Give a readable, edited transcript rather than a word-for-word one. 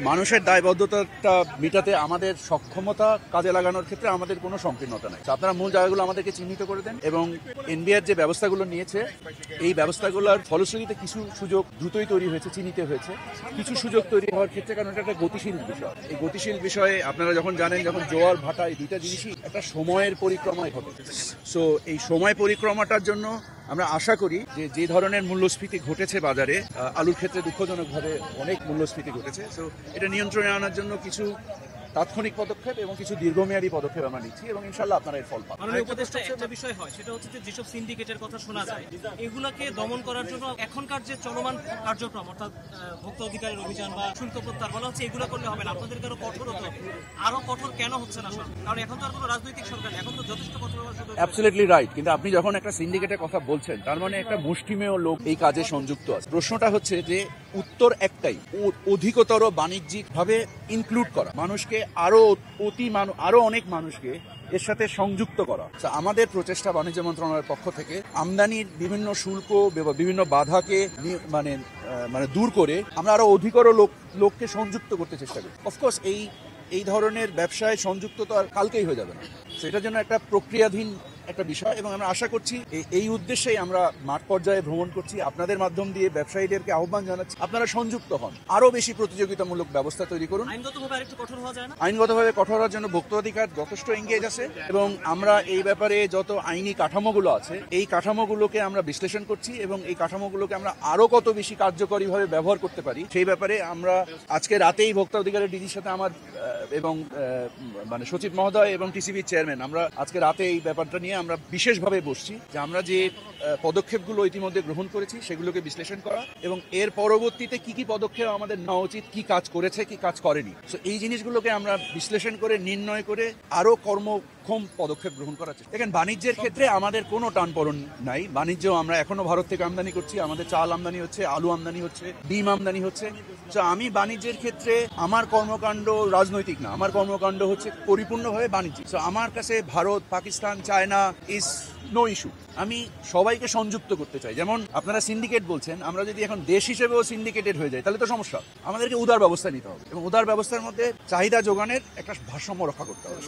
মানুষের দায়বদ্ধতাটা মেটাতে আমাদের সক্ষমতা কাজে লাগানোর ক্ষেত্রে আমাদের কোনো সংকীর্ণতা নাই। আপনারা মূল জায়গাগুলো আমাদেরকে চিহ্নিত করে দেন এবং এনবিআর যে ব্যবস্থাগুলো নিয়েছে এই ব্যবস্থাগুলোর ফলশ্রুতিতে কিছু সুযোগ দ্রুতই তৈরি হয়েছে, চিহ্নিত হয়েছে। কিছু সুযোগ তৈরি হওয়ার ক্ষেত্রে, কারণ এটা একটা গতিশীল বিষয়। এই গতিশীল বিষয়ে আপনারা যখন জানেন, যখন জোয়ার ভাটা, এই দুইটা জিনিসই একটা সময়ের পরিক্রমায় ঘটে। সো এই সময় পরিক্রমাটার জন্য আমরা আশা করি যে ধরনের মূল্যস্ফীতি ঘটেছে বাজারে, আলুর ক্ষেত্রে দুঃখজনকভাবে অনেক মূল্যস্ফীতি ঘটেছে। সো এটা নিয়ন্ত্রণে আনার জন্য কিছু তাৎক্ষণিক পদক্ষেপ এবং কিছু দীর্ঘমেয়াদী পদক্ষেপ আমরা নিচ্ছি এবং ইনশাআল্লাহ আপনারা এর ফল পাবেন। মাননীয় উপদেষ্টা, একটা বিষয় হয় সেটা হচ্ছে যে যেসব সিন্ডিকেটের কথা শোনা যায় এগুলাকে দমন করার জন্য এখনকার যে চলমান কার্যক্রম, অর্থাৎ ভোক্তা অধিকারের অভিযান বা শুল্ক প্রত্যাহার বলা হচ্ছে, এগুলো করলে হবে না, আপনাদেরকে আরো কঠোর হতে হবে। আরো কঠোর কেন হচ্ছে না সরকার? কারণ এখন তো আর কোনো রাজনৈতিক সরকার, এখন তো যথেষ্ট কঠোর হওয়ার সুযোগ। Absolutely right. কিন্তু আপনি যখন একটা সিন্ডিকেটের কথা বলছেন, তার মানে একটা মুষ্টিমেয় লোক এই কাজে সংযুক্ত আছে। প্রশ্নটা হচ্ছে যে উত্তর একটাই, অধিকতর বাণিজ্যিকভাবে ইনক্লুড করা, মানুষকে আরো অনেক মানুষকে এর সাথে সংযুক্ত করা। আমাদের প্রচেষ্টা বাণিজ্য মন্ত্রণালয়ের পক্ষ থেকে আমদানির বিভিন্ন শুল্ক, বিভিন্ন বাধাকে মানে দূর করে আমরা আরো অধিকতর লোককে সংযুক্ত করতে চেষ্টা করি। অফকোর্স এই ধরনের ব্যবসায় সংযুক্ত তো আর কালকেই হয়ে যাবে না। সেটার জন্য একটা প্রক্রিয়াধীন একটা বিষয় এবং আমরা আশা করছি এই উদ্দেশ্যেই আমরা মাঠ পর্যায়ে ভ্রমণ করছি, আপনাদের মাধ্যম দিয়ে ব্যবসায়ীদেরকে আহ্বান জানাচ্ছি আপনারা সংযুক্ত হন, আরো বেশি প্রতিযোগিতামূলক ব্যবস্থা তৈরি করুন। আইনগতভাবে আরেকটু কঠোর হওয়া যায় না? আইনগতভাবে কঠোর হওয়ার জন্য ভোক্তা অধিকার যথেষ্ট এঙ্গেজ আছে এবং আমরা এই ব্যাপারে যত আইনি কাঠামোগুলো আছে এই কাঠামোগুলোকে আমরা বিশ্লেষণ করছি এবং এই কাঠামোগুলোকে আমরা আরো কত বেশি কার্যকরীভাবে ব্যবহার করতে পারি সেই ব্যাপারে আমরা আজকে রাতেই ভোক্তা অধিকারের ডিজির সাথে আমার এবং মানে সচিব মহোদয় এবং টিসিবির চেয়ারম্যান আমরা আজকে রাতে এই ব্যাপারটা নিয়ে আমরা বিশেষভাবে বসছি যে আমরা যে পদক্ষেপগুলো ইতিমধ্যে গ্রহণ করেছি সেগুলোকে বিশ্লেষণ করা এবং এর পরবর্তীতে কি কি পদক্ষেপ আমাদের নেওয়া উচিত, কি কাজ করেছে কি কাজ করেনি। তো এই জিনিসগুলোকে আমরা বিশ্লেষণ করে নির্ণয় করে আরো কর্মক্ষম পদক্ষেপ গ্রহণ করা চাই। দেখেন, বাণিজ্যের ক্ষেত্রে আমাদের কোনো টানপড়ন নাই। বাণিজ্য আমরা এখনো ভারত থেকে আমদানি করছি, আমাদের চাল আমদানি হচ্ছে, আলু আমদানি হচ্ছে, ডিম আমদানি হচ্ছে। তো আমি বাণিজ্যের ক্ষেত্রে আমার কর্মকাণ্ড রাজনৈতিক না, আমার কর্মকাণ্ড হচ্ছে পরিপূর্ণভাবে বাণিজ্যিক। তো আমার কাছে Bharat, Pakistan, China is no issue. আমি সবাইকে সংযুক্ত করতে চাই। যেমন আপনারা সিন্ডিকেট বলছেন, আমরা যদি এখন দেশ হিসেবেও সিন্ডিকেটেড হয়ে যাই তাহলে তো সমস্যা। আমাদেরকে উদার ব্যবস্থা নিতে হবে এবং উদার ব্যবস্থার মধ্যে চাহিদা যোগানের একটা ভারসাম্য রক্ষা করতে হবে।